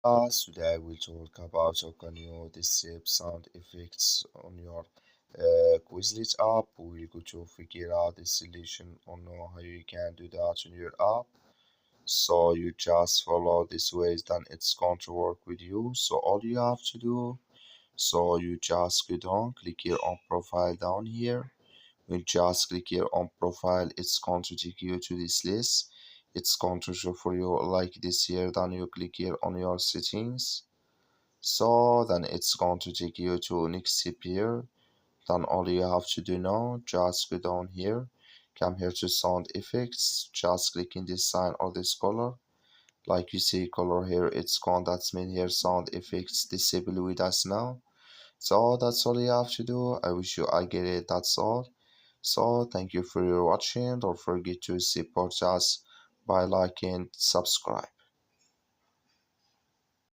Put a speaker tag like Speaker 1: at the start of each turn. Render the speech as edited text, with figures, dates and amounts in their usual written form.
Speaker 1: Today we'll talk about how can you disable sound effects on your Quizlet app. We'll go to figure out the solution on how you can do that on your app. So you just follow this ways, then it's going to work with you. So all you have to do, so you just go down, click here on profile down here. You just click here on profile, it's going to take you to this list. It's going to show for you like this here. Then you click here on your settings, so then it's going to take you to next step here. Then all you have to do now, just go down here, come here to sound effects, just click in this sign or this color. Like you see color here, it's gone, that's mean here sound effects disable with us now. So that's all you have to do. I wish you I get it, that's all. So thank you for your watching. Don't forget to support us by liking, subscribe.